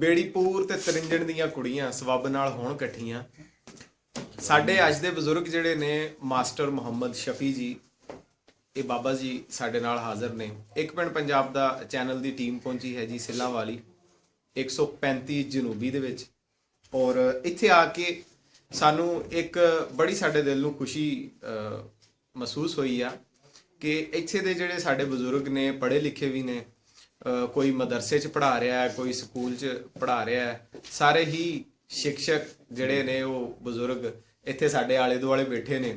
ਬੇੜੀਪੂਰ ਤੇ ਤਰਿੰਜਣ ਦੀਆਂ ਕੁੜੀਆਂ ਸਬੱਬ ਨਾਲ ਹੋਣ ਇਕੱਠੀਆਂ। ਸਾਡੇ ਅੱਜ ਦੇ ਬਜ਼ੁਰਗ ਜਿਹੜੇ ਨੇ ਮਾਸਟਰ ਮੁਹੰਮਦ ਸ਼ਫੀ ਜੀ, ਇਹ ਬਾਬਾ ਜੀ ਸਾਡੇ ਨਾਲ ਹਾਜ਼ਰ ਨੇ। ਇੱਕ ਪਿੰਡ ਪੰਜਾਬ ਦਾ ਚੈਨਲ ਦੀ ਟੀਮ ਪਹੁੰਚੀ ਹੈ ਜੀ ਸਿੱਲਾਂ ਵਾਲੀ 135 ਜਨੂਬੀ ਦੇ ਵਿੱਚ, ਔਰ ਇੱਥੇ ਆ ਕੇ ਸਾਨੂੰ ਇੱਕ ਬੜੀ ਸਾਡੇ ਦਿਲ ਨੂੰ ਖੁਸ਼ੀ ਮਹਿਸੂਸ ਹੋਈ ਆ ਕਿ ਇੱਥੇ ਦੇ ਜਿਹੜੇ ਸਾਡੇ ਬਜ਼ੁਰਗ ਨੇ ਪੜ੍ਹੇ ਲਿਖੇ ਵੀ ਨੇ, ਕੋਈ ਮਦਰਸੇ 'ਚ ਪੜ੍ਹਾ ਰਿਹਾ ਹੈ, ਕੋਈ ਸਕੂਲ 'ਚ ਪੜ੍ਹਾ ਰਿਹਾ ਹੈ। ਸਾਰੇ ਹੀ ਸਿੱਖਸ਼ਕ ਜਿਹੜੇ ਨੇ ਉਹ ਬਜ਼ੁਰਗ ਇੱਥੇ ਸਾਡੇ ਆਲੇ ਦੁਆਲੇ ਬੈਠੇ ਨੇ।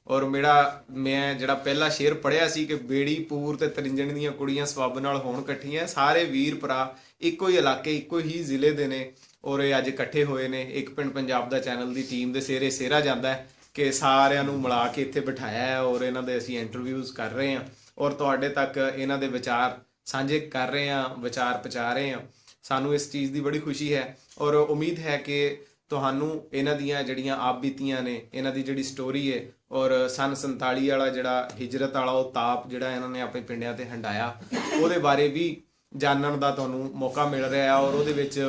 ਔਰ ਮੈਂ ਜਿਹੜਾ ਪਹਿਲਾ ਸ਼ੇਰ ਪੜ੍ਹਿਆ ਸੀ ਕਿ ਬੇੜੀਪੂਰ ਤੇ ਤਰਿੰਜਣ ਦੀਆਂ ਕੁੜੀਆਂ ਸਬੱਬ ਨਾਲ ਹੋਣ ਇਕੱਠੀਆਂ, ਸਾਰੇ ਵੀਰ ਭਰਾ ਇੱਕੋ ਹੀ ਇਲਾਕੇ ਇੱਕੋ ਹੀ ਜ਼ਿਲ੍ਹੇ ਦੇ ਨੇ ਔਰ ਇਹ ਅੱਜ ਇਕੱਠੇ ਹੋਏ ਨੇ। ਇੱਕ ਪਿੰਡ ਪੰਜਾਬ ਦਾ ਚੈਨਲ ਦੀ ਟੀਮ ਦੇ ਸਿਰੇ ਸਿਹਰਾ ਜਾਂਦਾ ਹੈ ਕਿ ਸਾਰਿਆਂ ਨੂੰ ਮਿਲਾ ਕੇ ਇੱਥੇ ਬਿਠਾਇਆ ਹੈ ਔਰ ਇਹਨਾਂ ਦੇ ਅਸੀਂ ਇੰਟਰਵਿਊਜ਼ ਕਰ ਰਹੇ ਹਾਂ ਔਰ ਤੁਹਾਡੇ ਤੱਕ ਇਹਨਾਂ ਦੇ ਵਿਚਾਰ ਸਾਂਝੇ ਕਰ ਰਹੇ ਹਾਂ, ਵਿਚਾਰ ਪਹੁੰਚਾ ਰਹੇ ਹਾਂ। ਸਾਨੂੰ ਇਸ ਚੀਜ਼ ਦੀ ਬੜੀ ਖੁਸ਼ੀ ਹੈ ਔਰ ਉਮੀਦ ਹੈ ਕਿ ਤੁਹਾਨੂੰ ਇਹਨਾਂ ਦੀਆਂ ਜਿਹੜੀਆਂ ਆਪ ਬੀਤੀਆਂ ਨੇ, ਇਹਨਾਂ ਦੀ ਜਿਹੜੀ ਸਟੋਰੀ ਹੈ ਔਰ ਸਨ 47 ਵਾਲਾ ਜਿਹੜਾ ਹਿਜਰਤ ਵਾਲਾ ਉਹ ਤਾਪ ਜਿਹੜਾ ਇਹਨਾਂ ਨੇ ਆਪਣੇ ਪਿੰਡਾਂ ਤੇ ਹੰਡਾਇਆ, ਉਹਦੇ ਬਾਰੇ ਵੀ ਜਾਣਨ ਦਾ ਤੁਹਾਨੂੰ ਮੌਕਾ ਮਿਲ ਰਿਹਾ ਔਰ ਉਹਦੇ ਵਿੱਚ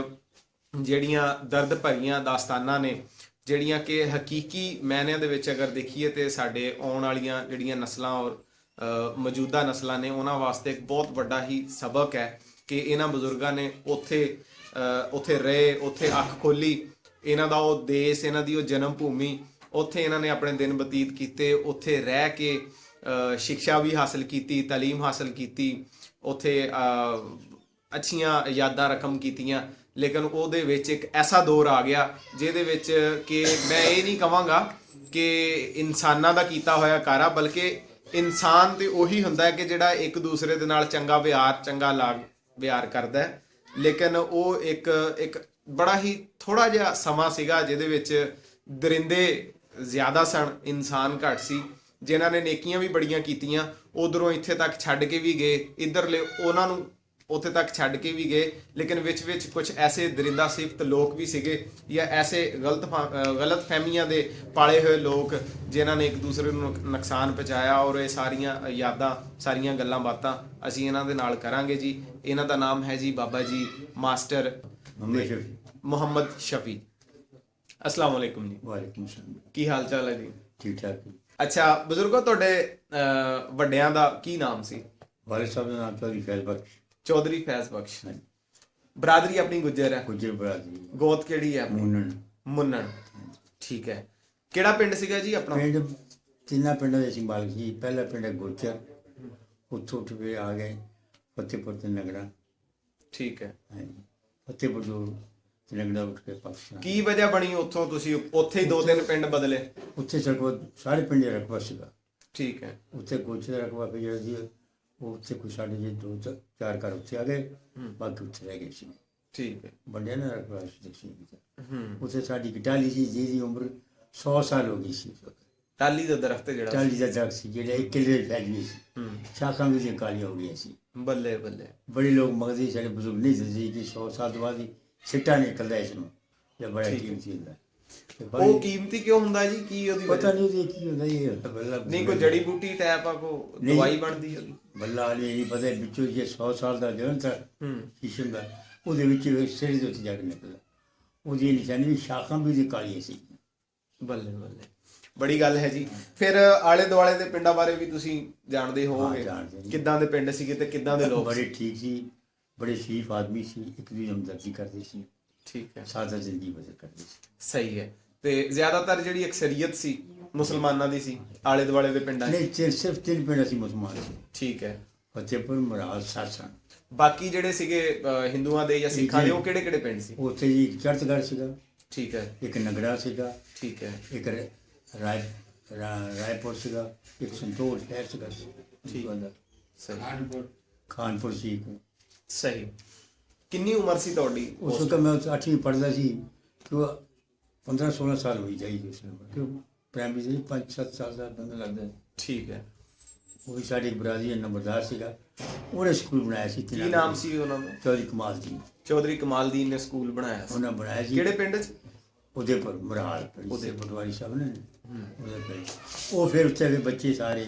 ਜਿਹੜੀਆਂ ਦਰਦ ਭਰੀਆਂ ਦਾਸਤਾਨਾਂ ਨੇ, ਜਿਹੜੀਆਂ ਕਿ ਹਕੀਕੀ ਮਾਇਨਿਆਂ ਦੇ ਵਿੱਚ ਅਗਰ ਦੇਖੀਏ ਤੇ ਸਾਡੇ ਆਉਣ ਵਾਲੀਆਂ ਜਿਹੜੀਆਂ ਨਸਲਾਂ ਔਰ ਮੌਜੂਦਾ ਨਸਲਾਂ ਨੇ ਉਹਨਾਂ ਵਾਸਤੇ ਇੱਕ ਬਹੁਤ ਵੱਡਾ ਹੀ ਸਬਕ ਹੈ ਕਿ ਇਹਨਾਂ ਬਜ਼ੁਰਗਾਂ ਨੇ ਉੱਥੇ ਰਹੇ, ਉੱਥੇ ਅੱਖ ਖੋਲੀ। ਇਹਨਾਂ ਦਾ ਉਹ ਦੇਸ਼, ਇਹਨਾਂ ਦੀ ਉਹ ਜਨਮ ਭੂਮੀ, ਉੱਥੇ ਇਹਨਾਂ ਨੇ ਆਪਣੇ ਦਿਨ ਬਤੀਤ ਕੀਤੇ, ਉੱਥੇ ਰਹਿ ਕੇ ਸਿੱਖਿਆ ਵੀ ਹਾਸਲ ਕੀਤੀ, ਤਾਲੀਮ ਹਾਸਲ ਕੀਤੀ, ਉੱਥੇ ਅੱਛੀਆਂ ਯਾਦਾਂ ਰਕਮ ਕੀਤੀਆਂ। ਲੇਕਿਨ ਉਹਦੇ ਵਿੱਚ ਇੱਕ ਐਸਾ ਦੌਰ ਆ ਗਿਆ ਜਿਹਦੇ ਵਿੱਚ ਕਿ ਮੈਂ ਇਹ ਨਹੀਂ ਕਹਾਂਗਾ ਕਿ ਇਨਸਾਨਾਂ ਦਾ ਕੀਤਾ ਹੋਇਆ ਕਾਰਾ, ਬਲਕਿ ਇਨਸਾਨ ਤੇ ਉਹੀ ਹੁੰਦਾ ਹੈ ਕਿ ਜਿਹੜਾ ਇੱਕ ਦੂਸਰੇ ਦੇ ਨਾਲ ਚੰਗਾ ਵਿਹਾਰ ਕਰਦਾ ਹੈ। ਲੇਕਿਨ ਉਹ ਇੱਕ ਬੜਾ ਹੀ ਥੋੜਾ ਜਿਹਾ ਸਮਾਂ ਸੀਗਾ ਜਿਹਦੇ ਵਿੱਚ ਦਰਿੰਦੇ ਜ਼ਿਆਦਾ ਸਨ, ਇਨਸਾਨ ਘੱਟ ਸੀ, ਜਿਨ੍ਹਾਂ ਨੇ ਨੇਕੀਆਂ ਵੀ ਬੜੀਆਂ ਕੀਤੀਆਂ। ਉਧਰੋਂ ਇੱਥੇ ਤੱਕ ਛੱਡ ਕੇ ਵੀ ਗਏ, ਇੱਧਰਲੇ ਉਹਨਾਂ ਨੂੰ ਉੱਥੇ ਤੱਕ ਛੱਡ ਕੇ ਵੀ ਗਏ। ਲੇਕਿਨ ਵਿੱਚ ਕੁਝ ਐਸੇ ਦਰਿੰਦਾ ਸਿਫਤ ਲੋਕ ਵੀ ਸੀਗੇ ਜਾਂ ਐਸੇ ਗਲਤ ਫਹਿਮੀਆਂ ਦੇ ਪਾਲੇ ਹੋਏ ਲੋਕ ਜਿਨ੍ਹਾਂ ਨੇ ਇੱਕ ਦੂਸਰੇ ਨੂੰ ਨੁਕਸਾਨ ਪਹੁੰਚਾਇਆ। ਔਰ ਇਹ ਸਾਰੀਆਂ ਯਾਦਾਂ, ਸਾਰੀਆਂ ਗੱਲਾਂ ਬਾਤਾਂ ਅਸੀਂ ਇਹਨਾਂ ਦੇ ਨਾਲ ਕਰਾਂਗੇ ਜੀ। ਇਹਨਾਂ ਦਾ ਨਾਮ ਹੈ ਜੀ ਬਾਬਾ ਜੀ ਮਾਸਟਰ ਮੁਹੰਮਦ ਸ਼ਫੀ। अस्सलाम वालेकुम जी। वालेकुम सलाम। ਕੀ ਹਾਲ ਚਾਲ ਹੈ ਜੀ? ठीक ठाक। ਅੱਛਾ ਬਜ਼ੁਰਗੋ, ਤੁਹਾਡੇ ਵੱਡਿਆਂ ਦਾ ਕੀ ਨਾਮ ਸੀ? वालिद साहब का नाम चौधरी फैज बख्श। ਚੌਧਰੀ ਫੈਜ਼ ਬਖਸ਼। ਬਰਾਦਰੀ ਆਪਣੀ ਗੁੱਜਰ ਹੈ? गुजर बरादरी। ਗੋਤ ਕਿਹੜੀ ਹੈ ਆਪਣੀ? मुन्नन। ਮੁੰਨਣ। ਠੀਕ ਹੈ। ਕਿਹੜਾ ਪਿੰਡ ਸੀਗਾ ਜੀ ਆਪਣਾ? पिंड तिना पिंडों के ਅਸੀਂ ਮਾਲਕ ਸੀ। ਪਹਿਲਾ ਪਿੰਡ ਗੁਰਚਰ, ਉੱਥੋਂ ਉੱਠ ਕੇ ਆ ਗਏ ਫਤਿਹਪੁਰ ਤੇ ਨਗੜਾ। ਠੀਕ ਹੈ। ਫਤਿਹਪੁਰ ਤੋਂ ਤੇ ਨਗੜਾ ਉੱਠ ਕੇ ਪਾਕਿਸਤਾਨ। ਕੀ ਵਜ੍ਹਾ ਬਣੀ ਉੱਥੋਂ ਤੁਸੀਂ ਉੱਥੇ ਹੀ 2-3 ਪਿੰਡ ਬਦਲੇ? ਉੱਥੇ ਸਾਰੇ ਪਿੰਡ ਦਾ ਰਕਬਾ ਸੀਗਾ। ਠੀਕ ਹੈ। ਉੱਥੇ ਗੁਰਚਰ ਦਾ ਰਕਬਾ ਪਿਆ ਜਿਹੜਾ ਸੀ ਉਹ ਉੱਥੇ ਕੋਈ ਸਾਡੇ ਜੇ 2-4 ਘਰ ਉੱਥੇ ਆ ਗਏ, ਬਾਕੀ ਉੱਥੇ ਰਹਿ ਗਏ ਸੀ। ਠੀਕ ਹੈ। ਬੰਦਿਆਂ ਦਾ ਰਕਬਾ ਸੀ। ਉੱਥੇ ਸਾਡੀ ਕਟਾਲੀ ਸੀ ਜਿਹਦੀ ਉਮਰ 100 ਸਾਲ ਹੋ ਗਈ ਸੀ। ਟਾਲੀ ਦਾ ਦਰਖਤ ਜਿਹੜਾ ਟਾਲੀ ਦਾ ਦਰਖਤ ਸੀ ਜਿਹੜਾ 1 ਕਿੱਲੇ ਫੈਲੀ ਸੀ, ਸ਼ਾਖਾਂ ਵੀ ਦੀਆਂ ਕਾਲੀਆਂ ਹੋ ਗਈਆਂ ਸੀ। ਬੱਲੇ ਬੱਲੇ। ਬੜੇ ਲੋਕ ਮਗਜ਼ੀ ਸਾਡੇ ਬਜ਼ੁਰਗ ਨਹੀਂ ਦੱਸਦੇ ਕਿ 100 ਸਾਲ ਤੋਂ ਬਾਅਦ ਹੀ ਸਿੱਟਾ ਨਿਕਲਦਾ ਇਸ ਨੂੰ, ਜਾਂ ਬੜਾ ਕੀਮਤੀ ਹੁੰਦਾ। ਉਹ ਕੀਮਤੀ ਕਿਉਂ ਹੁੰਦਾ ਜੀ? ਕੀ ਉਹਦੀ ਪਤਾ ਨਹੀਂ ਉਹਦੀ ਕੀ ਹੁੰਦਾ ਇਹ ਨਹੀਂ, ਕੋਈ ਜੜੀ ਬੂਟੀ ਟੈਪ ਆ, ਕੋ ਦਵਾਈ ਬਣਦੀ ਉਹਦੀ? ਬੱਲਾ ਵਾਲੀ ਨਹੀਂ ਪਤਾ। ਵਿੱਚੋਂ ਜੇ 100 ਸਾਲ ਦਾ ਜਲੰਧਰ ਸ਼ੀਸ਼ਮ ਦਾ ਉਹਦੇ ਵਿੱਚ ਸਿਰ ਦੇ ਉੱਤੇ ਜਾ ਕੇ ਨਿਕਲਦਾ। ਉਹਦੀ ਨਿਸ਼ਾਨੀ ਵੀ ਸ਼ਾਖਾਂ ਵੀ ਉਹਦੀ ਕਾਲੀਆਂ ਸੀ। ਬੱਲੇ ਬੱਲੇ, ਬੜੀ ਗੱਲ ਹੈ ਜੀ। ਫਿਰ ਆਲੇ ਦੁਆਲੇ ਦੇ ਪਿੰਡਾਂ ਬਾਰੇ ਵੀ ਤੁਸੀਂ ਜਾਣਦੇ ਹੋਵੋਗੇ, ਕਿੱਦਾਂ ਦੇ ਪਿੰਡ ਸੀਗੇ ਤੇ ਕਿੱਦਾਂ ਦੇ ਲੋਕ? ਬੜੇ ਠੀਕ ਸੀ, ਬੜੇ ਸ਼ਰੀਫ ਆਦਮੀ ਸੀ, ਇੱਕ ਦੂਜੇ ਨੂੰ ਹਮਦਰਦੀ ਕਰਦੇ ਸੀ। ਠੀਕ ਹੈ। ਸਾਦਾ ਜ਼ਿੰਦਗੀ ਬਸਰ ਕਰਦੇ ਸੀ। ਸਹੀ ਹੈ। ਤੇ ਜ਼ਿਆਦਾਤਰ ਜਿਹੜੀ ਅਕਸਰੀਅਤ ਸੀ ਮੁਸਲਮਾਨਾਂ ਦੀ ਸੀ ਆਲੇ ਦੁਆਲੇ ਦੇ ਪਿੰਡਾਂ 'ਚ? ਨਹੀਂ, ਸਿਰਫ 3 ਪਿੰਡ ਅਸੀਂ ਮੁਸਲਮਾਨ ਸੀ। ਠੀਕ ਹੈ। ਫਤਿਹਪੁਰ, ਮਰਾਲ, ਸਾਸਣ। ਬਾਕੀ ਜਿਹੜੇ ਸੀਗੇ ਹਿੰਦੂਆਂ ਦੇ ਜਾਂ ਸਿੱਖਾਂ ਦੇ, ਉਹ ਕਿਹੜੇ ਕਿਹੜੇ ਪਿੰਡ ਸੀ? ਉੱਥੇ ਜੀ ਇੱਕ ਚਰਚਗੜ੍ਹ ਸੀਗਾ। ਠੀਕ ਹੈ। ਇੱਕ ਨਗੜਾ ਸੀਗਾ। ਠੀਕ ਹੈ। ਇੱਕ ਰਾਏਪੁਰ ਸੀਗਾ। ਇੱਕ ਸੰਤੋਖ ਸ਼ਹਿਰ ਸੀਗਾ। ਠੀਕ ਹੈ। ਸਹੀ। ਖਾਨਪੁਰ ਸੀ। ਸਹੀ। ਕਿੰਨੀ ਉਮਰ ਸੀ ਤੁਹਾਡੀ ਉਸ ਵਕਤ? ਮੈਂ 8ਵੀਂ ਪੜ੍ਹਦਾ ਸੀ ਕਿ 15-16 ਸਾਲ ਹੋਈ ਜਾਈਦੀ ਉਸ ਨੂੰ। ਪ੍ਰਾਇਮਰੀ ਸੀ 5-7 ਸਾਲ ਦਾ ਬੰਦਾ ਲੱਗਦਾ। ਠੀਕ ਹੈ। ਉਹ ਵੀ ਸਾਡੀ ਬਰਾਦਰੀ ਦਾ ਨੰਬਰਦਾਰ ਸੀਗਾ। ਉਹਨੇ ਸਕੂਲ ਬਣਾਇਆ ਸੀ। ਕੀ ਨਾਮ ਸੀ ਉਹਨਾਂ ਦਾ? ਚੌਧਰੀ ਕਮਾਲਦੀਨ। ਚੌਧਰੀ ਕਮਾਲਦੀਨ ਨੇ ਸਕੂਲ ਬਣਾਇਆ ਸੀ? ਉਹਨਾਂ ਬਣਾਇਆ ਸੀ। ਕਿਹੜੇ ਪਿੰਡ 'ਚ? ਉਦੇਪੁਰ, ਮਰਾਲ। ਉਹਦੇ ਪਟਵਾਰੀ ਸਾਹਿਬ ਨੇ ਉਹਦੇ ਪਿੰਡ। ਉਹ ਫਿਰ ਉੱਥੇ ਦੇ ਬੱਚੇ ਸਾਰੇ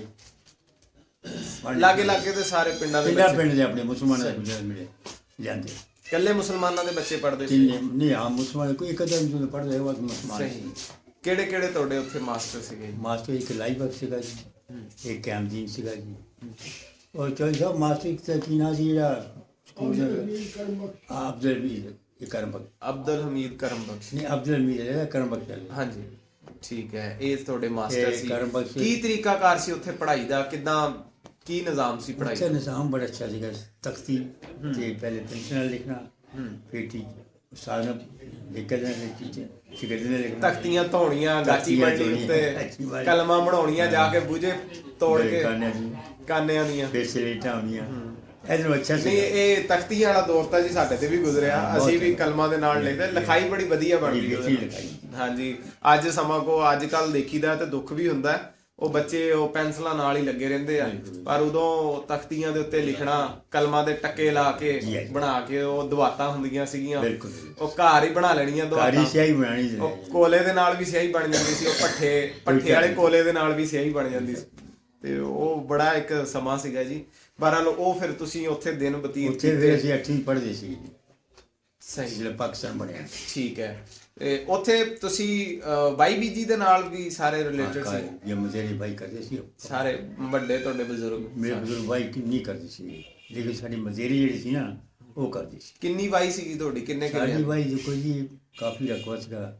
ਲਾਗੇ ਲਾਗੇ ਦੇ ਸਾਰੇ ਪਿੰਡਾਂ ਦੇ ਪਿੰਡ ਦੇ ਆਪਣੇ ਮੁਸਲਮਾਨਾਂ ਦੇ ਮਿਲੇ ਜਾਂਦੇ। ਇਕੱਲੇ ਮੁਸਲਮਾਨਾਂ ਦੇ ਬੱਚੇ ਪੜ੍ਹਦੇ ਸੀ? ਕਿੰਨੇ ਨਹੀਂ ਆ ਮੁਸਲਮਾਨ ਕੋਈ ਇੱਕ ਅਦਰ ਜੋ ਪੜ੍ਹਦੇ ਉਹ ਮੁਸਲਮਾਨ ਸਹੀ। ਕਿਹੜੇ ਕਿਹੜੇ ਤੁਹਾਡੇ ਉੱਥੇ ਮਾਸਟਰ ਸੀਗੇ? ਮਾਸਟਰ ਇੱਕ ਲਾਈਬਕ ਸੀਗਾ ਜੀ, ਇੱਕ ਕੈਮਦੀਨ ਸੀਗਾ ਜੀ, ਔਰ ਚੌਥਾ ਸਾਹਿਬ ਮਾਸਟਰ ਇੱਕ ਤਾਂ ਕੀ ਨਾਂ ਸੀ ਜਿਹੜਾ ਸਕੂਲ ਦਾ ਅਬਦੁਲ ਹਮੀਦ ਇਹ ਕਰਮਬਖਸ਼ ਅਬਦੁਲ ਹਮੀਦ ਕਰਮਬਖਸ਼। ਨਹੀਂ ਅਬਦੁਲ ਹਮੀਦ ਜਿਹੜਾ ਕਰਮਬਖਸ਼ ਹੈ। ਹਾਂਜੀ ਠੀਕ ਹੈ, ਇਹ ਤੁਹਾਡੇ ਮਾਸਟਰ ਇਹ ਸੀ। ਕਰਮਬਖਸ਼। ਕੀ ਤਰੀਕਾਕਾਰ ਸੀ ਉੱਥੇ ਪੜ੍ਹਾਈ ਦਾ? ਕਿਦਾਂ ਕੀ ਨਿਜ਼ਾਮ ਸੀ ਪੜ੍ਹਾਈ ਅੱਛਾ ਦਾ? ਨਿਜ਼ਾਮ ਬੜਾ ਅੱਛਾ ਸੀਗਾ, ਤਖਤੀ ਤੇ ਪਹਿਲੇ ਪੈਨਸ਼ਨ ਲਿਖਣਾ, ਫਿਰ ਸਾਰਾ ਲਿਖ ਕੇ ਦੇਣਾ ਟੀਚਰ ਨੇ ਲਿਖਣਾ, ਤਖਤੀਆਂ ਧੋਣੀਆਂ, ਗਾਚੀ ਤਖਤੀਆਂ ਪੱਟੀ ਉੱਤੇ ਧੋਣੀਆਂ, ਕਲਮਾਂ ਬਣਾਉਣੀਆਂ, ਜਾ ਕੇ ਬੂਝੇ ਤੋੜ ਕੇ ਕਾਨਿਆਂ ਦੀ ਕਾਨਿਆਂ ਦੀਆਂ। ਫਿਰ ਸਲੇਟਾਂ ਹੋਣੀਆਂ, ਇਹਨੂੰ ਅੱਛਾ ਨਹੀਂ, ਸੀ। ਇਹ ਤਖਤੀਆਂ ਵਾਲਾ ਦੌਰ ਤਾਂ ਜੀ ਸਾਡੇ ਤੇ ਵੀ ਗੁਜ਼ਰਿਆ। ਬਹੁਤ ਅਸੀਂ ਵੀ ਚੰਗਾ। ਕਲਮਾਂ ਦੇ ਨਾਲ ਲਿਖਦੇ, ਲਿਖਾਈ ਬੜੀ ਵਧੀਆ ਬਣਦੀ ਲਿਖੀ ਉਹਦੇ ਨਾਲ। ਲਿਖਾਈ। ਹਾਂਜੀ, ਅੱਜ ਸਮਾਂ ਕੋ ਅੱਜ ਕੱਲ ਦੇਖੀਦਾ ਤੇ ਦੁੱਖ ਵੀ ਹੁੰਦਾ ਹੈ। ਉਹ ਬੱਚੇ ਉਹ ਪੈਨਸਲਾਂ ਨਾਲ ਹੀ ਲੱਗੇ ਰਹਿੰਦੇ ਆ, ਪਰ ਉਦੋਂ ਤਖਤੀਆਂ ਦੇ ਉੱਤੇ ਲਿਖਣਾ, ਕਲਮਾਂ ਦੇ ਟੱਕੇ ਲਾ ਕੇ ਜੀ। ਬਣਾ ਕੇ ਉਹ ਦਵਾਤਾਂ ਹੁੰਦੀਆਂ ਸੀਗੀਆਂ, ਬਿਲਕੁਲ। ਉਹ ਘਰ ਹੀ ਬਣਾ ਲੈਣੀਆਂ ਕਾਰੀ ਦਵਾਤਾਂ। ਸਿਆਹੀ ਬਣਾਣੀ ਸੀ। ਉਹ ਕੋਲੇ ਦੇ ਨਾਲ ਵੀ ਸਿਆਹੀ ਬਣ ਜਾਂਦੀ ਸੀ, ਉਹ ਪੱਠੇ ਵਾਲੇ ਕੋਲੇ ਦੇ ਨਾਲ ਵੀ ਸਿਆਹੀ ਬਣ ਜਾਂਦੀ ਸੀ। ਤੇ ਉਹ ਬੜਾ ਇੱਕ ਸਮਾਂ ਸੀਗਾ ਜੀ। ਬਹਰਾਲ ਉਹ ਫਿਰ ਤੁਸੀਂ ਉੱਥੇ ਦਿਨ ਬਤੀਤ ਉੱਥੇ ਫਿਰ ਅਸੀਂ 8ਵੀਂ ਪੜ੍ਹਦੇ ਸੀ ਸਹੀ। ਜਿਹੜਾ ਪਾਕਿਸਤਾਨ ਬਣਿਆ। ਠੀਕ ਹੈ, ਤੇ ਉੱਥੇ ਤੁਸੀਂ ਬਾਈ ਬੀਜੀ ਦੇ ਨਾਲ ਵੀ ਸਾਰੇ ਰਿਲੇਟਡ ਸੀ? ਜੇ ਮੇਰੇ ਭਾਈ ਕਰਦੇ ਸੀ, ਸਾਰੇ ਵੱਡੇ ਤੁਹਾਡੇ ਬਜ਼ੁਰਗ? ਮੇਰੇ ਬਜ਼ੁਰਗ ਭਾਈ ਨਹੀਂ ਕਰਦੇ ਸੀ, ਲੇਕਿਨ ਸਾਡੀ ਮਜ਼ੇਰੀ ਜਿਹੜੀ ਸੀ ਨਾ ਉਹ ਕਰਦੀ ਸੀ। ਕਿੰਨੀ ਬਾਈ ਸੀਗੀ ਤੁਹਾਡੀ? ਕਿੰਨੇ ਸਾਡੀ ਕਿੰਨੇ? ਭਾਈ ਦੇਖੋ ਜੀ ਕਾਫੀ ਰਕਬਾ ਸੀਗਾ,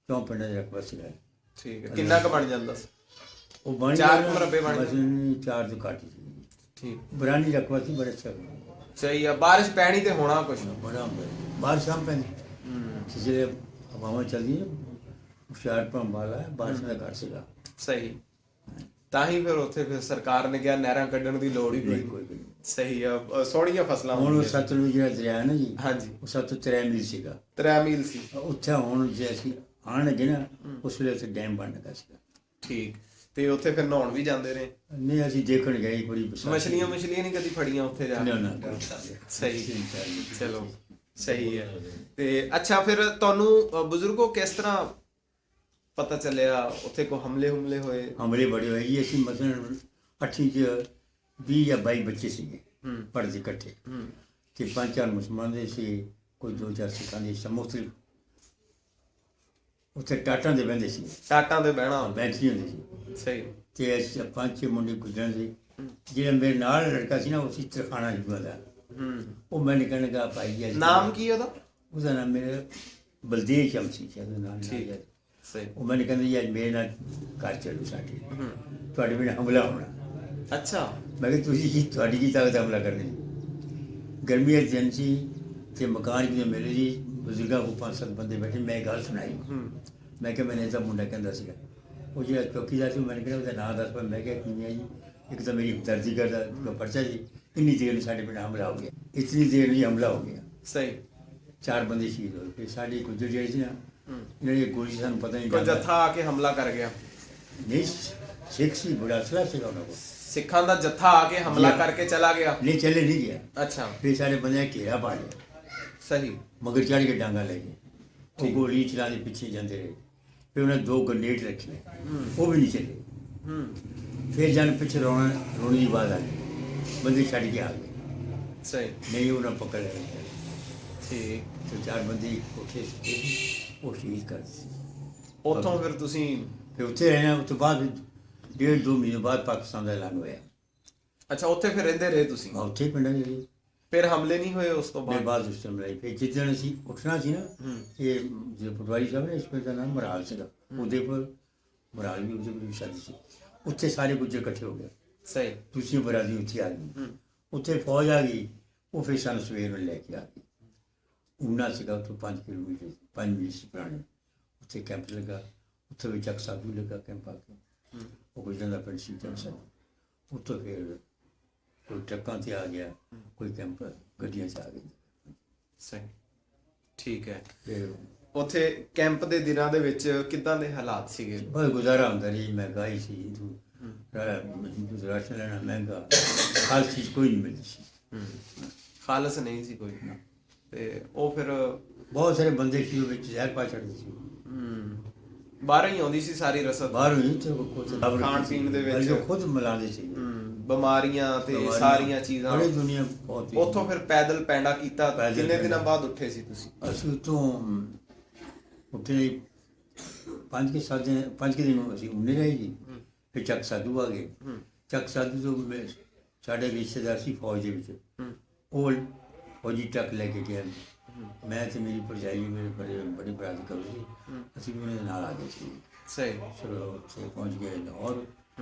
4 ਪਿੰਡਾਂ ਦਾ ਰਕਬਾ ਸੀਗਾ। ਠੀਕ ਹੈ, ਕਿੰਨਾ ਕੁ ਬਣ ਜਾਂਦਾ ਸੀ? ਉਹ ਬਣ 4 ਮਰਬੇ ਬਣ ਬਸ 4 ਤੋਂ ਘੱਟ ਸੀ। ਠੀਕ, ਬਰਾਨੀ ਰਕਬਾ ਸੀ, ਬੜਾ ਅੱਛਾ ਸਹੀ ਆ। ਬਾਰਿਸ਼ ਪੈਣੀ ਤੇ ਹੋਣਾ ਕੁਛ। ਬੜਾ ਬਾਹਰ ਸ਼ਾਮ ਪੈਂਦੀ ਜਿਹੜੇ ਹਵਾਵਾਂ ਚੱਲਦੀਆਂ ਹੁਸ਼ਿਆਰਪੁਰ ਵਾਲਾ ਬਾਰਿਸ਼ ਦਾ ਘੱਟ ਸੀਗਾ। ਸਹੀ, ਤਾਂ ਹੀ ਫਿਰ ਉੱਥੇ ਫਿਰ ਸਰਕਾਰ ਨੇ ਕਿਹਾ ਨਹਿਰਾਂ ਕੱਢਣ ਦੀ ਲੋੜ ਹੀ ਕੋਈ ਕੋਈ। ਕੋਈ ਸਹੀ ਆ, ਸੋਹਣੀਆਂ ਫਸਲਾਂ ਹੁਣ ਉਹ ਹੁੰਦੀਆਂ। ਸਤਲੁਜ ਜਿਹੜਾ ਦਰਿਆ ਹੈ ਨਾ ਜੀ, ਹਾਂਜੀ, ਉਹ ਸਤਲੁਜ 3 ਮੀਲ ਸੀਗਾ। 3 ਮੀਲ ਸੀ। ਉੱਥੇ ਹੁਣ ਜੇ ਅਸੀਂ ਆਉਣ ਲੱਗੇ ਨਾ ਉਸ ਵੇਲੇ ਉੱਥੇ ਡੈਮ ਬਣ ਲੱਗਾ ਸੀਗਾ। ਠੀਕ, ਤੇ ਉੱਥੇ ਫਿਰ ਨਹਾਉਣ ਵੀ ਜਾਂਦੇ ਨੇ? ਨਹੀਂ ਅਸੀਂ ਦੇਖਣ ਗਏ ਇੱਕ ਵਾਰੀ ਮਛਲੀਆਂ ਨਹੀਂ ਕਦੀ ਫੜੀਆਂ ਉੱਥੇ ਜਾ ਕੇ? ਨਾ ਸਹੀ, ਚਲੋ ਸਹੀ ਹੈ। ਤੇ ਅੱਛਾ, ਫਿਰ ਤੁਹਾਨੂੰ ਬਜ਼ੁਰਗੋ ਕਿਸ ਤਰ੍ਹਾਂ ਪਤਾ ਚੱਲਿਆ ਉੱਥੇ ਕੋ ਹਮਲੇ ਹੋਏ? ਹਮਲੇ ਬੜੇ ਹੋਏ ਜੀ। ਅਸੀਂ ਮਸਲਨ 8ਵੀਂ ਚ 20 ਜਾਂ 22 ਬੱਚੇ ਸੀਗੇ ਪੜ੍ਹਦੇ ਇਕੱਠੇ, ਤੇ 5-4 ਮੁਸਲਮਾਨ ਦੇ ਸੀ, ਕੋਈ 2-4 ਸਿੱਖਾਂ ਦੇ ਸਮੂਹ। ਉੱਥੇ ਟਾਟਾਂ ਦੇ ਬਹਿੰਦੇ ਸੀ, ਟਾਟਾਂ ਦੇ ਬਹਿਣਾ? ਬੈਂਚ ਨਹੀਂ ਹੁੰਦੀ ਸੀ। ਸਹੀ। ਤੇ ਅਸੀਂ 5-6 ਮੁੰਡੇ ਗੁਜ਼ਰਨ ਸੀ। ਜਿਹੜਾ ਮੇਰੇ ਨਾਲ ਲੜਕਾ ਸੀ ਨਾ ਉਹ ਸੀ ਤਰਖਾਣਾ ਜੂਆ ਦਾ। ਉਹ ਮੈਨੂੰ ਕਹਿਣ ਲੱਗਾ ਭਾਈ ਜੀ ਨਾਮ ਕੀ ਉਹਦਾ? ਉਹਦਾ ਨਾਮ ਮੇਰਾ ਬਲਦੇਵ ਸ਼ਮਸੀ ਸੀ ਉਹਦਾ ਨਾਮ। ਠੀਕ ਹੈ, ਸਹੀ। ਉਹ ਮੈਨੂੰ ਕਹਿੰਦਾ ਜੀ ਅੱਜ ਮੇਰੇ ਨਾਲ ਘਰ ਚੱਲੋ ਸਾਡੇ, ਤੁਹਾਡੇ ਬਿਨਾਂ ਹਮਲਾ ਹੋਣਾ। ਅੱਛਾ। ਮੈਂ ਕਿਹਾ ਤੁਸੀਂ ਕੀ, ਤੁਹਾਡੀ ਕੀ ਤਾਕਤ ਹਮਲਾ ਕਰਨੀ? ਗਰਮੀ ਦੀ ਦਿਨ ਸੀ ਤੇ ਮਕਾਨ ਵੀ ਮੇਰੇ ਜੀ, ਬਜ਼ੁਰਗਾਂ ਕੋਲ 5-7 ਬੰਦੇ ਬੈਠੇ। ਮੈਂ ਇੱਕ ਗੱਲ ਸੁਣਾਈ, ਮੈਂ ਕਿਹਾ ਮੈਨੇ ਤਾਂ ਮੁੰਡਾ ਕਹਿੰਦਾ ਸੀਗਾ, ਉਹ ਜਿਹੜਾ ਚੌਕੀਦਾਰ ਸੀ, ਮੈंने ਕਿਹਾ ਉਹਦਾ ਨਾਂ ਦੱਸ। ਮੈਂ ਕਿਹਾ ਕੀ ਹੈ ਜੀ? ਇੱਕ ਤਾਂ ਮੇਰੀ ਦਰਜੀ ਕਰਦਾ ਪਰਚਾ ਜੀ, ਇੰਨੀ ਦੇਰ ਨੂੰ ਸਾਡੇ ਪਿੰਡ ਹਮਲਾ ਹੋ ਗਿਆ, ਇਤਨੀ ਦੇਰ ਨੂੰ ਹਮਲਾ ਹੋ ਗਿਆ। ਸਹੀ। 4 ਬੰਦੇ ਸ਼ਹੀਦ ਹੋਏ। ਫਿਰ ਸਾਡੇ ਗੁੱਜਰ ਜਿਹੜੇ ਸੀ ਨਾ, ਜਿਹੜੀ ਗੋਲੀ ਸਾਨੂੰ ਪਤਾ ਨਹੀਂ ਕੋਈ ਜੱਥਾ ਆ ਕੇ ਹਮਲਾ ਕਰ ਗਿਆ? ਨਹੀਂ, ਸਿੱਖ ਸੀ, ਬੜਾ ਅਸਲਾ ਸੀਗਾ ਉਹਨਾਂ ਕੋਲ। ਸਿੱਖਾਂ ਦਾ ਜੱਥਾ ਆ ਕੇ ਹਮਲਾ ਕਰਕੇ ਚਲਾ ਗਿਆ? ਨਹੀਂ, ਚਲੇ ਨਹੀਂ ਗਿਆ। ਅੱਛਾ। ਫਿਰ ਸਾਡੇ ਬੰਦੇ ਘੇਰਾ ਪਾ ਲਿਆ, ਸਹੀ। ਮਗਰ ਚੜ੍ਹ ਕੇ ਡਾਂਗਾ ਲੈ ਗਏ। ਉਹ ਗੋਲੀ ਚਲਾਉਂਦੇ ਪਿੱਛੇ ਜਾਂਦੇ ਰਹੇ। ਫਿਰ ਉਹਨੇ 2 ਗ੍ਰਨੇਡ ਰੱਖੇ, ਉਹ ਵੀ ਨਹੀਂ ਚੱਲੇ। ਫਿਰ ਜਾਨ ਪਿੱਛੇ ਰੋਣ ਦੀ ਆਵਾਜ਼ ਆ ਗਈ, ਬੰਦੇ ਛੱਡ ਕੇ ਆ ਗਏ। ਸਹੀ। ਨਹੀਂ ਉਹਨਾਂ ਪਕੜ ਲਿਆ। ਠੀਕ। ਤੇ 4 ਬੰਦੇ ਉੱਥੇ ਉਹ ਸ਼ਹੀਦ ਕਰ ਦਿੱਤੇ। ਉੱਥੋਂ ਫਿਰ ਤੁਸੀਂ ਫਿਰ ਉੱਥੇ ਰਹਿਣਾ। ਉਸ ਤੋਂ ਬਾਅਦ 1.5-2 ਮਹੀਨੇ ਬਾਅਦ ਪਾਕਿਸਤਾਨ ਦਾ ਐਲਾਨ ਹੋਇਆ। ਅੱਛਾ, ਉੱਥੇ ਫਿਰ ਰਹਿੰਦੇ ਰਹੇ ਤੁਸੀਂ? ਉੱਥੇ ਪਿੰਡਾਂ ਦੇ ਫਿਰ ਹਮਲੇ ਨਹੀਂ ਹੋਏ ਉਸ ਤੋਂ ਬਾਅਦ? ਬਾਅਦ ਉਸ ਟਾਈਮ ਲਈ ਫਿਰ ਜਿੱਦਣ ਅਸੀਂ ਉੱਠਣਾ ਸੀ ਨਾ, ਇਹ ਜੋ ਪਟਵਾਰੀ ਸਾਹਿਬ ਨੇ, ਇਸ ਪਿੰਡ ਦਾ ਨਾਮ ਮਰਾਲ ਸੀਗਾ, ਉਹਦੇ ਪਰ ਮਰਾਲ ਵੀ ਉਹਦੇ ਕੋਲ ਸ਼ਾਦੀ ਸੀ। ਉੱਥੇ ਸਾਰੇ ਗੁੱਜਰ ਇਕੱਠੇ ਹੋ ਗਏ। ਸਹੀ। ਦੂਸਰੀ ਬਰਾਦਰੀ ਉੱਥੇ ਆ ਗਈ। ਉੱਥੇ ਫੌਜ ਆ ਗਈ। ਉਹ ਫਿਰ ਸਾਨੂੰ ਸਵੇਰ ਨੂੰ ਲੈ ਕੇ ਆ ਗਈ। ਉਨਾ ਸੀਗਾ ਉੱਥੋਂ 5 ਕਿਲੋਮੀਟਰ 5 ਮੀਲ ਸੀ ਪੁਰਾਣੇ। ਉੱਥੇ ਕੈਂਪ ਲੱਗਾ। ਉੱਥੇ ਵੀ ਚੱਕ ਸਾਧੂ ਲੱਗਾ ਕੈਂਪ ਆ ਕੇ। ਉਹ ਗੁਜਰਾਂ ਦਾ ਪਿੰਡ ਸੀ ਚੱਕ ਸਾਧੂ। ਉੱਥੋਂ ਫਿਰ ਕੋਈ ਟਰੱਕਾਂ 'ਤੇ ਆ ਗਿਆ, ਕੋਈ ਕੈਂਪ ਗੱਡੀਆਂ 'ਚ ਆ ਗਈ। ਸਹੀ, ਠੀਕ ਹੈ। ਫਿਰ ਉੱਥੇ ਕੈਂਪ ਦੇ ਦਿਨਾਂ ਦੇ ਵਿੱਚ ਕਿੱਦਾਂ ਦੇ ਹਾਲਾਤ ਸੀਗੇ? ਬਸ ਗੁਜ਼ਾਰਾ ਹੁੰਦਾ ਰਹੀ। ਮਹਿੰਗਾਈ ਸੀ, ਰਾਸ਼ਨ ਲੈਣਾ ਮਹਿੰਗਾ, ਹਰ ਚੀਜ਼ ਕੋਈ ਨਹੀਂ ਮਿਲਦੀ ਸੀ। ਖਾਲਸ ਨਹੀਂ ਸੀ ਕੋਈ। ਤੇ ਉਹ ਫਿਰ ਬਹੁਤ ਸਾਰੇ ਬੰਦੇ ਸੀ ਉਹ ਵਿੱਚ ਜ਼ਹਿਰ ਪਾ ਛੱਡਦੇ ਸੀ। ਬਾਹਰੋਂ ਹੀ ਆਉਂਦੀ ਸੀ ਸਾਰੀ ਰਸਦ? ਬਾਹਰੋਂ ਹੀ ਤੇ ਖਾਣ ਪੀਣ ਦੇ ਵਿੱਚ ਖੁਦ ਮਿਲਾਉਂਦੇ ਸੀ। ਬਿਮਾਰੀਆਂ ਤੇ ਸਾਰੀਆਂ ਚੀਜ਼ਾਂ ਬੜੀ ਦੁਨੀਆ ਬਹੁਤ ਉੱਥੋਂ ਫਿਰ ਪੈਦਲ ਪੈਂਡਾ ਕੀਤਾ। ਕਿੰਨੇ ਦਿਨਾਂ ਬਾਅਦ ਉੱਠੇ ਸੀ ਤੁਸੀਂ? ਅਸੀਂ ਉੱਥੋਂ ਉੱਥੇ 5 ਦਿਨ ਅਸੀਂ ਉਨੇ ਰਹੇ ਜੀ। ਫਿਰ ਚੱਕ ਸਾਧੂ ਆ ਗਏ। ਚੱਕ ਸਾਧੂ ਤੋਂ ਸਾਡੇ ਰਿਸ਼ਤੇਦਾਰ ਸੀ ਫੌਜ ਦੇ ਵਿੱਚ, ਉਹ ਫੌਜੀ ਟਰੱਕ ਲੈ ਕੇ ਗਿਆ। ਮੈਂ ਤੇ ਮੇਰੀ ਭਰਜਾਈ ਮੇਰੇ ਬੜੇ ਬਰਾਦਰੀ ਕਰੋ ਸੀ, ਅਸੀਂ ਵੀ ਉਹਨਾਂ ਦੇ ਨਾਲ ਆ ਗਏ ਸੀ। ਸਹੀ। ਚਲੋ ਉੱਥੇ ਪਹੁੰਚ ਗਏ ਲਾਹੌਰ।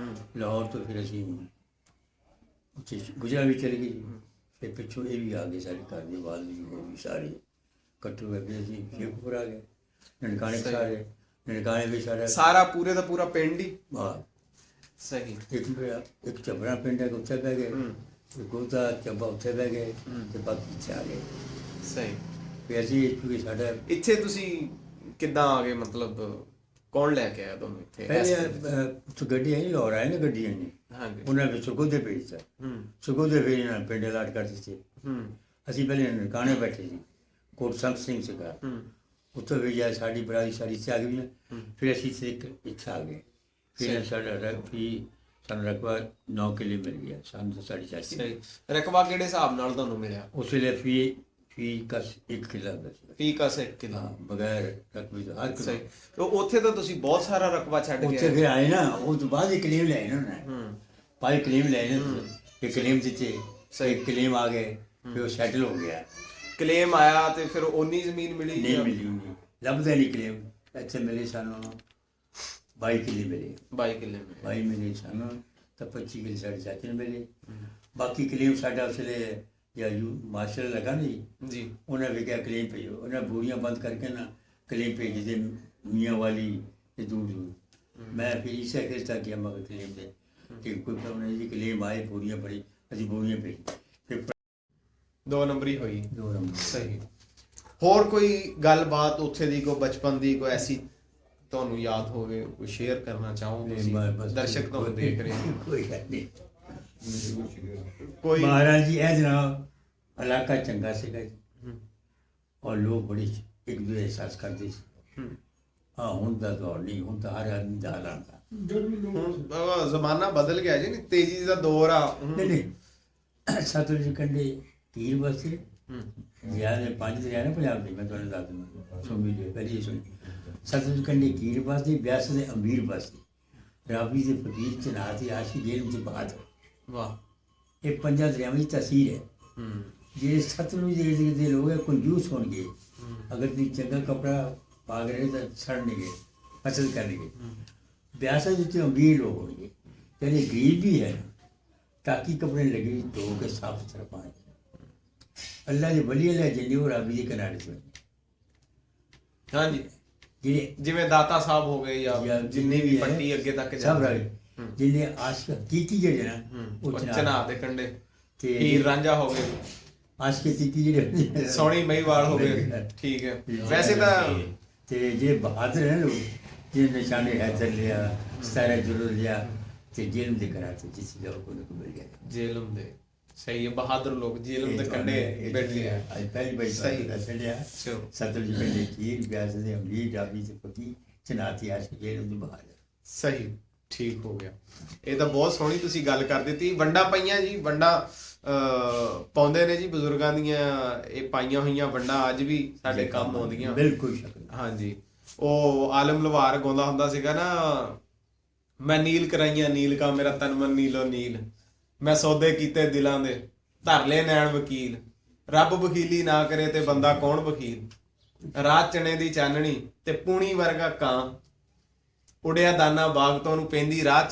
ਲਾਹੌਰ ਤੋਂ ਫਿਰ ਅਸੀਂ ਉੱਥੇ ਗੁਜਰਾ ਵੀ ਚਲੇ ਗਏ। ਫਿਰ ਪਿੱਛੋਂ ਇਹ ਵੀ ਆ ਗਏ, ਸਾਡੇ ਘਰ ਦੇ ਬਾਲ ਵੀ ਸਾਰੇ ਕੱਟੂ ਗਏ। ਅਸੀਂ ਸ਼ੇਖਪੁਰ ਆ ਗਏ, ਨਨਕਾਣੇ ਸਾਰੇ ਨਨਕਾਣੇ ਵੀ ਸਾਰਾ ਪੂਰੇ ਦਾ ਪੂਰਾ ਪਿੰਡ ਹੀ। ਹਾਂ ਸਹੀ। ਇੱਕ ਚੱਬਰਾ ਪਿੰਡ ਹੈ, ਉੱਥੇ ਬਹਿ ਗਏ। ਗੋਦਾ ਚੱਬਾ ਉੱਥੇ ਬਹਿ ਗਏ ਤੇ ਬਾਕੀ ਇੱਥੇ ਆ ਗਏ। ਸਹੀ। ਫਿਰ ਅਸੀਂ ਕਿਉਂਕਿ ਸਾਡਾ ਇੱਥੇ ਤੁਸੀਂ ਕਿੱਦਾਂ ਆ ਗਏ? ਮਤਲਬ ਕੌਣ ਲੈ ਕੇ ਆਇਆ ਤੁਹਾਨੂੰ ਇੱਥੇ? ਪਹਿਲੇ ਉੱਥੇ ਗੱਡੀ ਆਈ, ਲਾਹੌਰ ਆਏ ਨਾ ਗੱਡੀ ਆਈ। ਹਾਂਜੀ। ਉਹਨਾਂ ਵਿੱਚ ਸੁਗੋਦੇ ਭੇਜਤਾ। ਸੁਗੋਦੇ ਫਿਰ ਇਹਨਾਂ ਪਿੰਡ ਲਾਟ ਕਰ ਦਿੱਤੇ। ਅਸੀਂ ਪਹਿਲੇ ਨਨਕਾਣੇ ਬੈਠੇ ਸੀ, ਕੋਟ ਸੰਤ ਸਿੰਘ ਸੀਗਾ। ਉੱਥੋਂ ਵੀ ਜਾ ਸਾਡੀ ਬਰਾਦਰੀ ਸਾਰੀ ਇੱਥੇ ਆ ਗਈ। ਫਿਰ ਅਸੀਂ ਇੱਥੇ ਆ ਗਏ। ਫਿਰ ਸਾਡਾ ਸਾਨੂੰ ਰਕਬਾ 9 ਕਿੱਲੇ ਮਿਲ ਗਿਆ। ਸਾਨੂੰ ਤਾਂ ਸਾਡੀ ਚਾਚੀ। ਰਕਬਾ ਕਿਹੜੇ ਹਿਸਾਬ ਨਾਲ ਤੁਹਾਨੂੰ ਮਿਲਿਆ? ਉਸ ਵੇਲੇ ਫੀ ਕਸ 1 ਕਿੱਲਾ ਹੁੰਦਾ ਸੀ। ਫੀ ਕਸ 1 ਕਿੱਲਾ ਬਗੈਰ ਰਕਬੇ ਤੋਂ ਹਰ ਸਹੀ। ਉੱਥੇ ਤਾਂ ਤੁਸੀਂ ਬਹੁਤ ਸਾਰਾ ਰਕਬਾ ਛੱਡ ਗਏ। ਉੱਥੇ ਫਿਰ ਆਏ ਨਾ, ਉਹ ਤੋਂ ਬਾਅਦ ਇੱਕ ਕਲੀਮ ਲੈ ਆਏ ਨਾ। ਭਾਈ ਕਲੀਮ ਲੈ ਆਏ ਨਾ, ਇੱਕ ਕਲੀਮ ਦਿੱਤੇ। ਸਹੀ। ਕਲੀਮ ਆ ਗਏ, ਫਿਰ ਉਹ ਸੈਟਲ ਹੋ ਗਿਆ। ਕਲੇਮ ਆਇਆ ਤੇ ਫਿਰ ਓਨੀ ਜ਼ਮੀਨ ਮਿਲੀ? ਨਹੀਂ ਮਿਲੀ, ਲੱਭਦਾ ਨਹੀਂ ਕਲੇਮ। ਇੱਥੇ ਮਿਲੇ ਸਾਨੂੰ 22 ਕਿੱਲੇ ਮਿਲੇ। 22 ਕਿੱਲੇ ਮਿਲੇ। 22 ਮਿਲੇ ਸਾਨੂੰ, ਤਾਂ 25 ਕਿੱਲੇ ਸਾਡੇ ਚਾਚੇ ਨੂੰ ਮਿਲੇ। ਬਾਕੀ ਕਲੇਮ ਸਾਡਾ ਉਸਲੇ ਜਾਂ ਮਾਸਟਰ ਲਗਾ ਨਹੀਂ ਜੀ, ਉਹਨਾਂ ਵੀ ਕਿਹਾ ਕਲੇਮ ਭੇਜੋ। ਉਹਨਾਂ ਬੋਰੀਆਂ ਬੰਦ ਕਰਕੇ ਨਾ ਕਲੇਮ ਭੇਜਦੇ ਮੀਆਂ ਵਾਲੀ ਤੇ ਦੂਰ। ਮੈਂ ਫਿਰ ਇਸੇ ਕਿਸਤਾ ਕਿਹਾ ਮਗਰ ਕਲੇਮ ਦੇ ਕਿ ਕੋਈ ਪ੍ਰੋਬਲਮ ਨਹੀਂ ਜੀ। ਕਲੇਮ ਆਏ, ਬੋਰੀਆਂ ਬੜੀ, ਅਸੀਂ ਬੋਰੀਆਂ ਭੇਜੀ। ਫਿਰ 2 ਨੰਬਰੀ ਹੋਈ। 2 ਨੰਬਰ। ਸਹੀ। ਹੋਰ ਕੋਈ ਗੱਲਬਾਤ ਉੱਥੇ ਦੀ, ਕੋਈ ਬਚਪਨ ਦੀ ਕੋਈ ਐਸੀ ਤੁਹਾਨੂੰ ਯਾਦ ਹੋਵੇ, ਕੋਈ ਸ਼ੇਅਰ ਕਰਨਾ ਚਾਹੋ ਤੁਸੀਂ? ਦਰਸ਼ਕ ਤੁਹਾਨੂੰ ਦੇਖ ਰਹੇ ਨੇ। ਕੋਈ ਗੱਲ ਨਹੀਂ। ਕੋਈ ਮਹਾਰਾਜ ਜੀ ਇਹ ਜਨਾਬ ਇਲਾਕਾ ਚੰਗਾ ਸੀਗਾ ਜੀ, ਔਰ ਲੋਕ ਬੜੀ ਇੱਕ ਦੂਜੇ ਦਾ ਅਹਿਸਾਸ ਕਰਦੇ ਸੀ। ਹਾਂ ਹੁਣ ਦਾ ਦੌਰ ਨਹੀਂ, ਹੁਣ ਤਾਂ ਹਰ ਆਦਮੀ ਦਾ ਹਾਲਾਤ ਆ। ਹੁਣ ਜ਼ਮਾਨਾ ਬਦਲ ਗਿਆ ਜੀ, ਤੇਜ਼ੀ ਦਾ ਦੌਰ ਆ। ਨਹੀਂ ਸਤਲੁਜ ਕੰਢੇ ਤੀਰ ਬਸੇ ਜਿਆਦਾ 5 ਦਰਿਆ ਨੇ ਪੰਜਾਬ ਦੇ। ਮੈਂ ਤੁਹਾਨੂੰ ਦੱਸ ਦਿੰਦਾ, ਸੁਣੀ ਜੇ ਪਹਿਲੀ ਸੁਣੀ। ਸਤਲੁਜ ਕੰਢੇ ਕੀਰ ਬਸਦੇ, ਬਿਆਸ ਦੇ ਅਮੀਰ ਬਸਦੇ, ਰਾਵੀ ਦੇ ਫਕੀਰ ਚਨਾਤ ਆਸ਼ੀ ਜੇਲ੍ਹ ਚ ਬਾਤ। ਵਾਹ। ਇਹ 5 ਦਰਿਆਵਾਂ ਦੀ ਤਸੀਰ ਹੈ। ਜਿਹੜੇ ਸਤਲੁਜ ਦੇ ਇਰਦ ਗਿਰਦ ਲੋਕ ਹੈ ਕੰਜੂਸ ਹੋਣਗੇ। ਅਗਰ ਤੁਸੀਂ ਚੰਗਾ ਕੱਪੜਾ ਪਾ ਕੇ ਰਹੇ ਤਾਂ ਸੜਨਗੇ, ਫਸਲ ਕਰਨਗੇ। ਬਿਆਸਾਂ ਵਿੱਚ ਅਮੀਰ ਲੋਕ ਹੋਣਗੇ, ਜਿਹੜੇ ਗਰੀਬ ਵੀ ਹੈ ਤਾਕੀ ਕੱਪੜੇ ਲੱਗੇ ਧੋ ਕੇ ਸਾਫ ਸੁਥਰਾ ਪਾਣੀ। ਅੱਲਾ ਦੇ ਵਲੀ ਅੱਲਾ ਜਿੰਨੇ ਉਹ ਰਾਵੀ ਦੇ ਕਿਨਾਰੇ ਤੇ। ਹਾਂਜੀ। ਜਿਹੜੇ ਜਿਵੇਂ ਦਾਤਾ ਸਾਹਿਬ ਹੋ ਗਏ ਜਾਂ ਜਿੰਨੀ ਵੀ ਪੱਟੀ ਅੱਗੇ ਤੱਕ ਸਭ ਰਹੇ, ਜਿਹਨੇ ਆਸ਼ਕ ਹਕੀਕੀ ਜਿਹੜੇ ਨਾ ਉਹ ਚਨਾਬ ਦੇ ਕੰਢੇ ਤੇ ਹੀਰ ਰਾਂਝਾ ਹੋ ਗਏ, ਆਸ਼ਕ ਹਕੀਕੀ ਜਿਹੜੇ ਸੋਹਣੀ ਮਹੀਵਾਲ ਹੋ ਗਏ। ਠੀਕ ਹੈ। ਵੈਸੇ ਤਾਂ ਤੇ ਜੇ ਬਹਾਦਰ ਹੈ ਲੋਕ, ਜੇ ਨਿਸ਼ਾਨੇ ਹੈਦਰ ਲਿਆ, ਸਾਰਾ ਜੁਲੂਸ ਲਿਆ ਤੇ ਜੇਲ੍ਹ ਦੇ ਕਰਾ ਤੇ ਜਿਸ ਲੋਕ ਨੂੰ ਮਿਲ ਗਿਆ ਜੇਲ੍ਹ ਦੇ। ਸਹੀ ਹੈ। ਬਹਾਦਰ ਲੋਕ ਜੇਲ੍ਹ ਦੇ ਕੰਢੇ ਬੈਠੇ ਆ। ਅੱਜ ਪਹਿਲੀ ਵਾਰੀ ਸਹੀ ਦੱਸਿਆ ਸਤਲੁਜ ਕੰਢੇ ਕੀਰ ਬਿਆਸ ਦੇ ਅਮੀਰ ਰਾਵੀ ਦੇ ਫਕੀਰ ਚਨਾਤੀ ਆਸ਼ਕ ਜੇਲ੍ਹ ਦੇ ਬਹਾਦਰ। ਸਹੀ। ਠੀਕ ਹੋ ਗਿਆ। ਇਹ ਤਾਂ ਬਹੁਤ ਸੋਹਣੀ ਤੁਸੀਂ ਗੱਲ ਕਰ ਦਿੱਤੀ। ਵੰਡਾਂ ਪਈਆਂ ਜੀ, ਵੰਡਾਂ ਪਾਉਂਦੇ ਨੇ ਜੀ ਬਜ਼ੁਰਗਾਂ ਦੀਆਂ। ਇਹ ਪਾਈਆਂ ਹੋਈਆਂ ਵੰਡਾਂ ਅੱਜ ਵੀ ਸਾਡੇ ਕੰਮ ਆਉਂਦੀਆਂ। ਬਿਲਕੁਲ। ਹਾਂਜੀ। ਉਹ ਆਲਮ ਲਵਾਰ ਗਾਉਂਦਾ ਹੁੰਦਾ ਸੀਗਾ ਨਾ, ਮੈਂ ਨੀਲ ਕਰਾਈਆਂ ਨੀਲ ਕਾ ਮੇਰਾ ਤਨ ਮਨ ਨੀਲੋ ਨੀਲ, ਮੈਂ ਸੌਦੇ ਕੀਤੇ ਦਿਲਾਂ ਦੇ ਧਰ ਲੈ ਨੈਣ ਵਕੀਲ, ਰੱਬ ਵਕੀਲੀ ਨਾ ਕਰੇ ਤੇ ਬੰਦਾ ਕੌਣ ਵਕੀਲ, ਰਾਤ ਚਣੇ ਦੀ ਚਾਨਣੀ ਤੇ ਪੂਣੀ ਵਰਗਾ ਕਾਂ, ਉੜਿਆ ਦਾਨਾ ਬਾਗ ਤੋਂ ਨੂੰ ਪੈਂਦੀ ਰਾਤ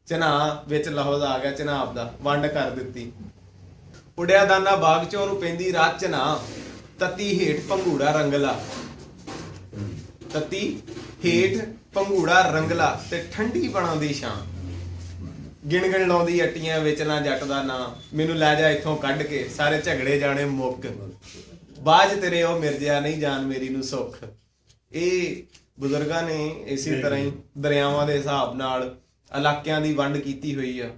ਚਨਾ ਵਿੱਚ ਲਹੋਜ਼ ਆ ਗਿਆ ਚਨਾਬ ਦਾ, ਵੰਡ ਕਰ ਦਿੱਤੀ। ਉੜਿਆ ਦਾਨਾ ਬਾਗ ਚੋਂ ਨੂੰ ਪੈਂਦੀ ਰਾਤ ਚਨਾ, ਤਤੀ ਹੇਠ ਭੰਗੂੜਾ ਰੰਗਲਾ, ਤਤੀ ਹੇਠ ਭੰਗੂੜਾ ਰੰਗਲਾ ਤੇ ਠੰਡੀ ਬਣਾਉਂਦੀ ਛਾਂ, ਗਿਣ ਲਾਉਂਦੀ ਅੱਟੀਆਂ ਵਿੱਚ ਨਾ ਜੱਟ ਦਾ ਨਾਂ, ਮੈਨੂੰ ਲੈ ਜਾ ਇੱਥੋਂ ਕੱਢ ਕੇ ਸਾਰੇ ਝਗੜੇ ਜਾਣੇ ਮੁੱਕ, ਬਾਜ ਤੇਰੇ ਉਹ ਮਿਰਜਿਆ ਨਹੀਂ ਜਾਨ ਮੇਰੀ ਨੂੰ ਸੁੱਖ। ਇਹ ਬਜ਼ੁਰਗਾਂ ਨੇ ਇਸੇ ਤਰ੍ਹਾਂ ਹੀ ਦਰਿਆਵਾਂ ਦੇ ਹਿਸਾਬ ਨਾਲ ਇਲਾਕਿਆਂ ਦੀ ਵੰਡ ਕੀਤੀ ਹੋਈ ਆ।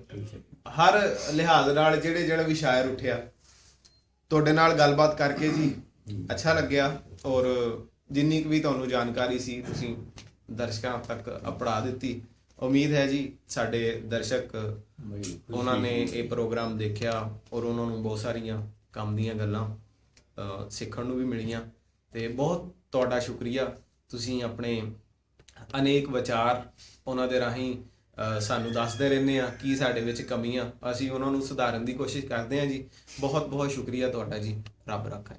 ਹਰ ਲਿਹਾਜ਼ ਨਾਲ ਜਿਹੜੇ ਵੀ ਸ਼ਾਇਰ ਉੱਠਿਆ, ਤੁਹਾਡੇ ਨਾਲ ਗੱਲਬਾਤ ਕਰਕੇ ਜੀ ਅੱਛਾ ਲੱਗਿਆ। ਔਰ ਜਿੰਨੀ ਕੁ ਵੀ ਤੁਹਾਨੂੰ ਜਾਣਕਾਰੀ ਸੀ ਤੁਸੀਂ ਦਰਸ਼ਕਾਂ ਤੱਕ ਪੜ੍ਹਾ ਦਿੱਤੀ। ਉਮੀਦ ਹੈ ਜੀ ਸਾਡੇ ਦਰਸ਼ਕ ਬੜੀ ਖੁਸ਼ੀ ਉਹਨਾਂ ਨੇ ਹੋਈ। ਇਹ ਪ੍ਰੋਗਰਾਮ ਦੇਖਿਆ ਔਰ ਉਹਨਾਂ ਨੂੰ ਬਹੁਤ ਸਾਰੀਆਂ ਕੰਮ ਦੀਆਂ ਗੱਲਾਂ ਸਿੱਖਣ ਨੂੰ ਵੀ ਮਿਲੀਆਂ। ਤੇ ਬਹੁਤ ਤੁਹਾਡਾ ਸ਼ੁਕਰੀਆ, ਤੁਸੀਂ ਆਪਣੇ ਅਨੇਕ ਵਿਚਾਰ ਉਹਨਾਂ ਦੇ ਰਾਹੀਂ ਸਾਨੂੰ ਦੱਸਦੇ ਰਹਿੰਦੇ ਆ ਕੀ ਸਾਡੇ ਵਿੱਚ ਕਮੀਆਂ, ਅਸੀਂ ਉਹਨਾਂ ਨੂੰ ਸੁਧਾਰਨ ਦੀ ਕੋਸ਼ਿਸ਼ ਕਰਦੇ ਹਾਂ ਜੀ। ਬਹੁਤ ਬਹੁਤ ਸ਼ੁਕਰੀਆ ਤੁਹਾਡਾ ਜੀ, ਰੱਬ ਰੱਖਾ।